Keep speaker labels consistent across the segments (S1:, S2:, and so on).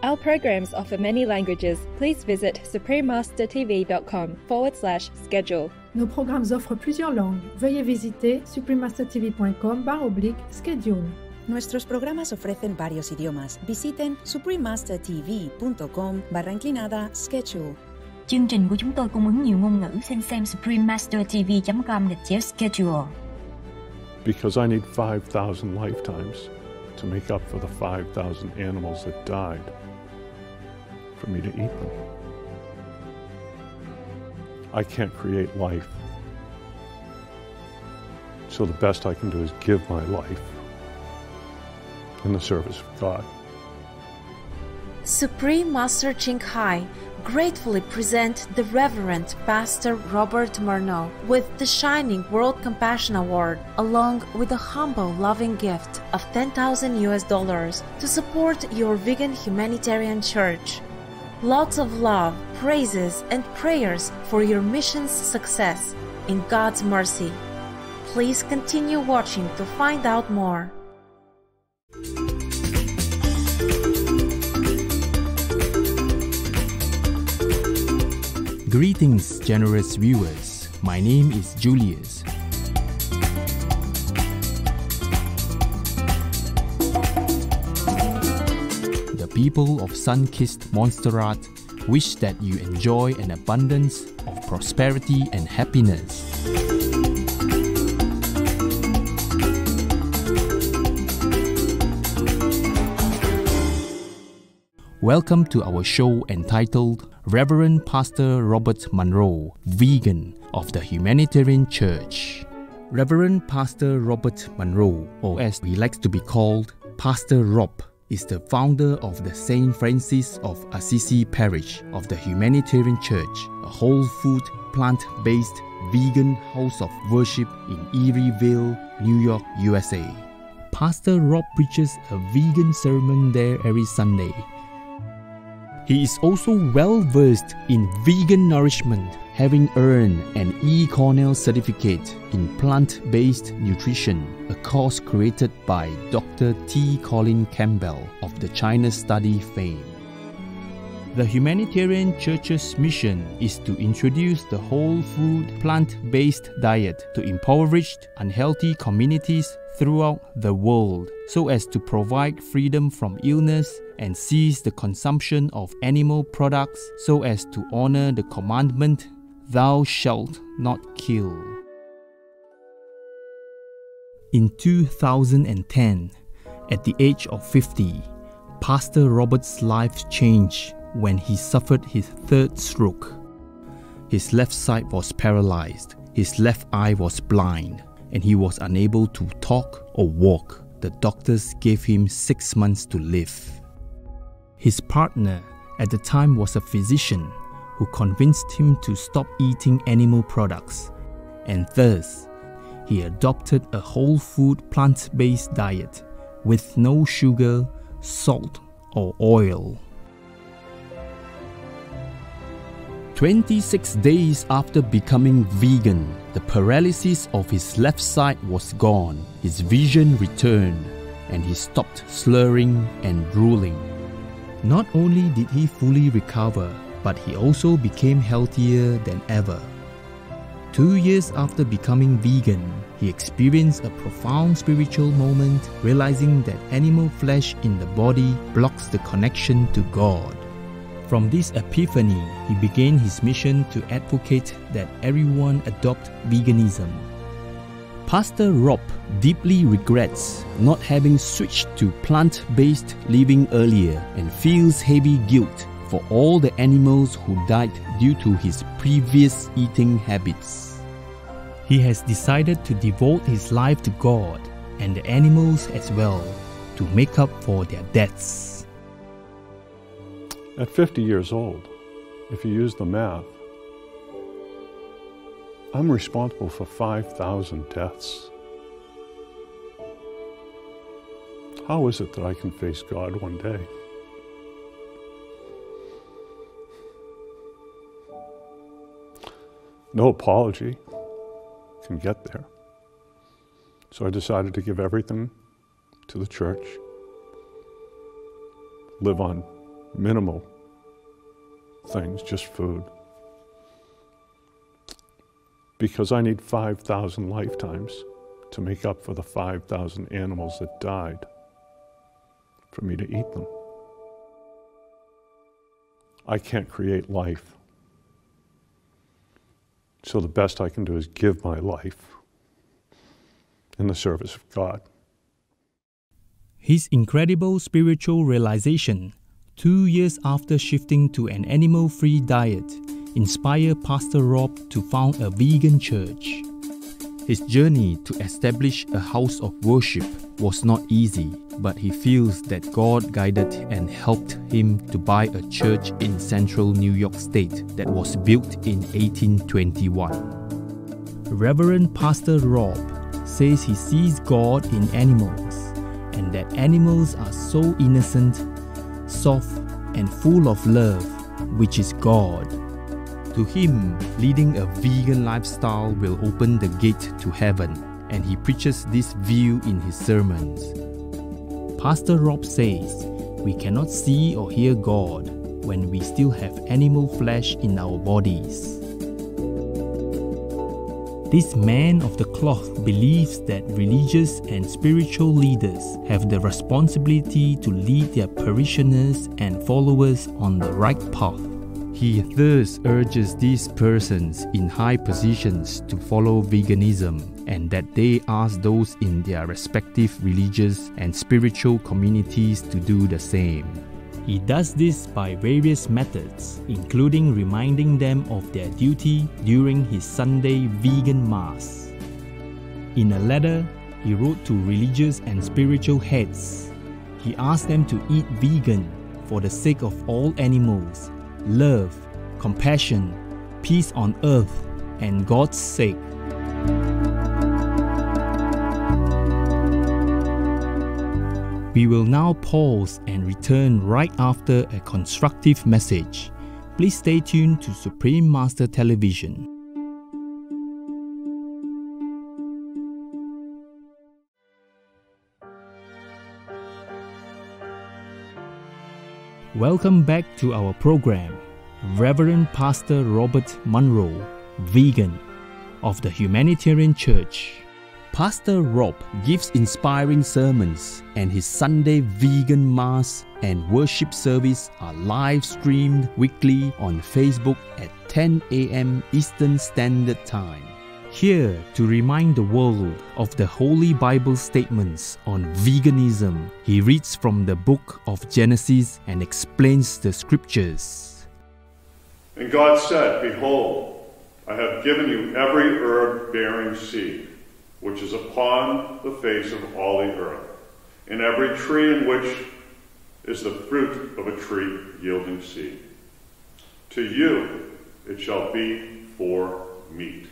S1: Our programs offer many languages. Please visit suprememastertv.com/schedule.
S2: Nos programmes offrent plusieurs langues. Veuillez visiter suprememastertv.com/schedule.
S3: Nuestros programas ofrecen varios idiomas. Visiten suprememastertv.com/schedule.
S4: Chương trình của chúng tôi cung ứng nhiều ngôn ngữ. Xin xem suprememastertv.com/schedule.
S5: Because I need 5,000 lifetimes to make up for the 5,000 animals that died for me to eat them. I can't create life. So the best I can do is give my life in the service of God.
S6: Supreme Master Ching Hai gratefully present the Reverend Pastor Robert Munro with the Shining World Compassion Award, along with a humble loving gift of $10,000 to support your vegan humanitarian church. Lots of love, praises, and prayers for your mission's success in God's mercy. Please continue watching to find out more.
S7: Greetings, generous viewers. My name is Julius. The people of sun-kissed Montserrat wish that you enjoy an abundance of prosperity and happiness. Welcome to our show entitled Reverend Pastor Robert Munro, Vegan of the Humanitarian Church. Reverend Pastor Robert Munro, or as he likes to be called, Pastor Rob, is the founder of the St. Francis of Assisi Parish of the Humanitarian Church, a whole food, plant-based vegan house of worship in Erieville, New York, USA. Pastor Rob preaches a vegan sermon there every Sunday. He is also well-versed in vegan nourishment, having earned an E. Cornell certificate in plant-based nutrition, a course created by Dr. T. Colin Campbell of the China Study fame. The Humanitarian Church's mission is to introduce the whole food, plant-based diet to impoverished, unhealthy communities throughout the world, so as to provide freedom from illness and cease the consumption of animal products, so as to honor the commandment, "Thou shalt not kill." In 2010, at the age of 50, Pastor Robert's life changed when he suffered his third stroke. His left side was paralyzed, his left eye was blind, and he was unable to talk or walk. The doctors gave him 6 months to live. His partner at the time was a physician who convinced him to stop eating animal products, and thus he adopted a whole food plant-based diet with no sugar, salt, or oil. 26 days after becoming vegan, the paralysis of his left side was gone, his vision returned, and he stopped slurring and drooling. Not only did he fully recover, but he also became healthier than ever. 2 years after becoming vegan, he experienced a profound spiritual moment, realizing that animal flesh in the body blocks the connection to God. From this epiphany, he began his mission to advocate that everyone adopt veganism. Pastor Rob deeply regrets not having switched to plant-based living earlier and feels heavy guilt for all the animals who died due to his previous eating habits. He has decided to devote his life to God and the animals as well to make up for their deaths.
S5: At 50 years old, if you use the math, I'm responsible for 5,000 deaths. How is it that I can face God one day? No apology can get there. So I decided to give everything to the church, live on minimal things, just food. Because I need 5,000 lifetimes to make up for the 5,000 animals that died for me to eat them. I can't create life. So the best I can do is give my life in the service of God.
S7: His incredible spiritual realization, 2 years after shifting to an animal-free diet, inspired Pastor Rob to found a vegan church. His journey to establish a house of worship was not easy, but he feels that God guided and helped him to buy a church in central New York State that was built in 1821. Reverend Pastor Rob says he sees God in animals, and that animals are so innocent, soft, and full of love, which is God. To him, leading a vegan lifestyle will open the gate to heaven, and he preaches this view in his sermons. Pastor Rob says, we cannot see or hear God when we still have animal flesh in our bodies. This man of the cloth believes that religious and spiritual leaders have the responsibility to lead their parishioners and followers on the right path. He thus urges these persons in high positions to follow veganism and that they ask those in their respective religious and spiritual communities to do the same. He does this by various methods, including reminding them of their duty during his Sunday vegan Mass. In a letter he wrote to religious and spiritual heads, he asked them to eat vegan for the sake of all animals, love, compassion, peace on earth, and God's sake. We will now pause and return right after a constructive message. Please stay tuned to Supreme Master Television. Welcome back to our program. Reverend Pastor Robert Munro, vegan, of the Humanitarian Church. Pastor Rob gives inspiring sermons, and his Sunday vegan Mass and worship service are live streamed weekly on Facebook at 10 a.m. Eastern Standard Time. Here to remind the world of the Holy Bible statements on veganism, he reads from the book of Genesis and explains the scriptures.
S5: And God said, Behold, I have given you every herb bearing seed, which is upon the face of all the earth, and every tree in which is the fruit of a tree yielding seed. To you it shall be for meat.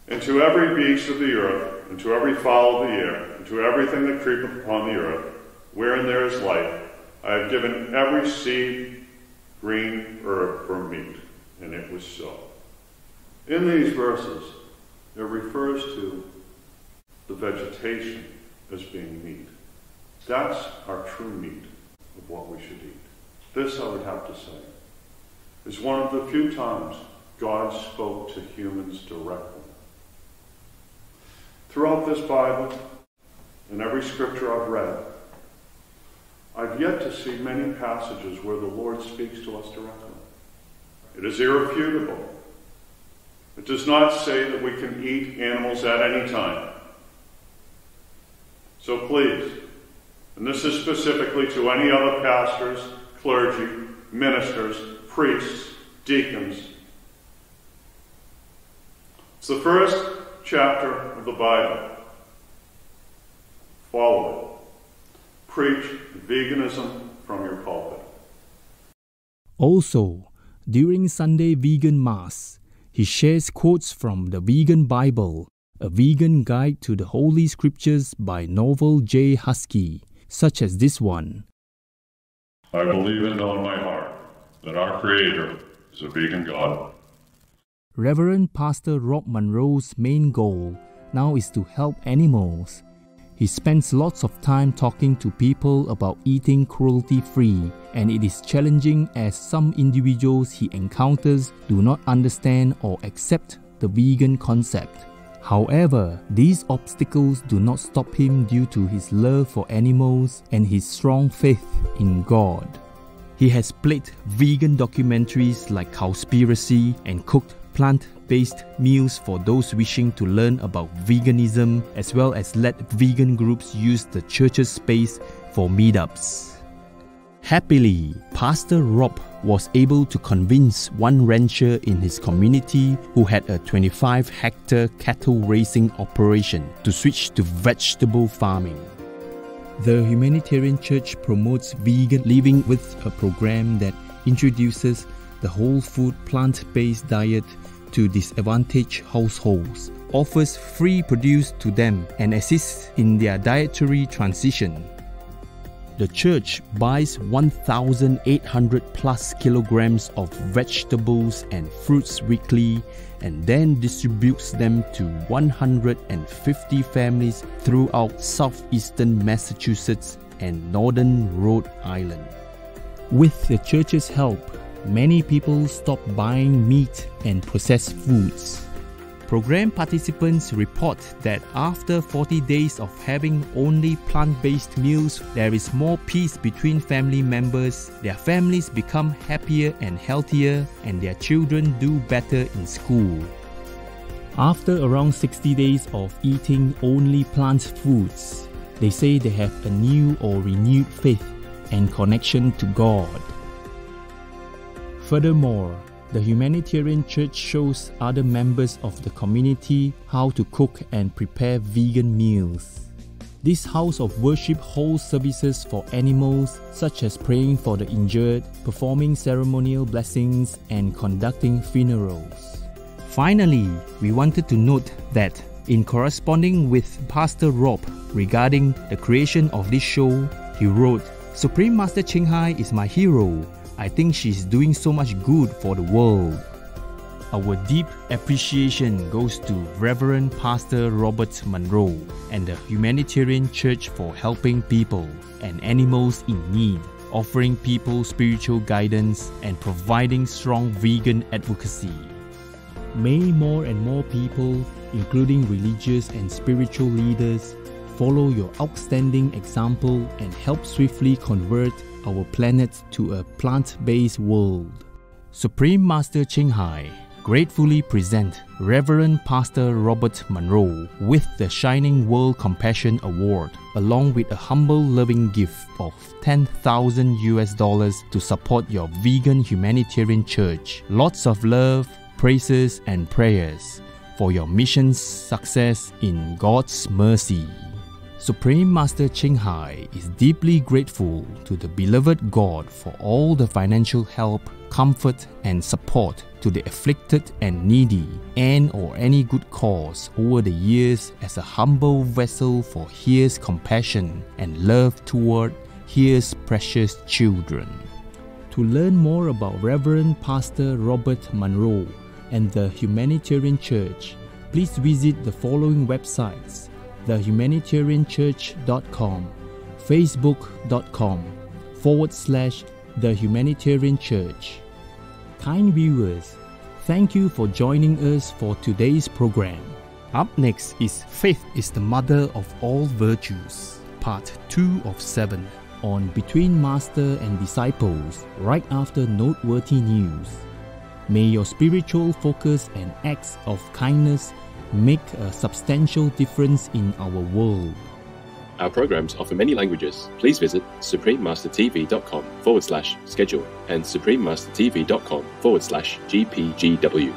S5: And to every beast of the earth, and to every fowl of the air, and to everything that creepeth upon the earth, wherein there is life, I have given every seed, green herb for meat. And it was so. In these verses, it refers to the vegetation as being meat. That's our true meat of what we should eat. This, I would have to say, is one of the few times God spoke to humans directly. Throughout this Bible, and every scripture I've read, I've yet to see many passages where the Lord speaks to us directly. It is irrefutable. It does not say that we can eat animals at any time. So please, and this is specifically to any other pastors, clergy, ministers, priests, deacons. It's the first chapter of the Bible. Follow it. Preach veganism from your pulpit.
S7: Also, during Sunday vegan Mass, he shares quotes from the Vegan Bible, a vegan guide to the Holy Scriptures by Novel J. Husky, such as this one.
S5: I believe and know in my heart that our Creator is a vegan God.
S7: Reverend Pastor Rob Munro's main goal now is to help animals, He spends lots of time talking to people about eating cruelty-free, and it is challenging as some individuals he encounters do not understand or accept the vegan concept. However, these obstacles do not stop him due to his love for animals and his strong faith in God. He has played vegan documentaries like Cowspiracy and cooked plant-based meals for those wishing to learn about veganism, as well as let vegan groups use the church's space for meetups. Happily, Pastor Rob was able to convince one rancher in his community who had a 25-hectare cattle raising operation to switch to vegetable farming. The Humanitarian Church promotes vegan living with a program that introduces the whole food plant-based diet to disadvantaged households, offers free produce to them, and assists in their dietary transition. The church buys 1,800 plus kilograms of vegetables and fruits weekly and then distributes them to 150 families throughout southeastern Massachusetts and northern Rhode Island. With the church's help, many people stopped buying meat and processed foods. Program participants report that after 40 days of having only plant-based meals, there is more peace between family members, their families become happier and healthier, and their children do better in school. After around 60 days of eating only plant foods, they say they have a new or renewed faith and connection to God. Furthermore, the Humanitarian Church shows other members of the community how to cook and prepare vegan meals. This house of worship holds services for animals, such as praying for the injured, performing ceremonial blessings, and conducting funerals. Finally, we wanted to note that in corresponding with Pastor Rob regarding the creation of this show, he wrote, "Supreme Master Ching Hai is my hero. I think she's doing so much good for the world." Our deep appreciation goes to Reverend Pastor Robert Munro and the Humanitarian Church for helping people and animals in need, offering people spiritual guidance and providing strong vegan advocacy. May more and more people, including religious and spiritual leaders, follow your outstanding example and help swiftly convert our planet to a plant-based world. Supreme Master Ching Hai gratefully present Reverend Pastor Robert Munro with the Shining World Compassion Award, along with a humble loving gift of $10,000 to support your vegan humanitarian church. Lots of love, praises, and prayers for your mission's success in God's mercy. Supreme Master Ching Hai is deeply grateful to the beloved God for all the financial help, comfort, and support to the afflicted and needy, and or any good cause over the years as a humble vessel for His compassion and love toward His precious children. To learn more about Reverend Pastor Robert Munro and the Humanitarian Church, please visit the following websites: thehumanitarianchurch.com, facebook.com/The Humanitarian Church. Kind viewers, thank you for joining us for today's program. Up next is Faith is the Mother of All Virtues, Part 2 of 7, on Between Master and Disciples, right after noteworthy news. May your spiritual focus and acts of kindness make a substantial difference in our world.
S8: Our programs offer many languages. Please visit suprememastertv.com/schedule and suprememastertv.com/GPGW.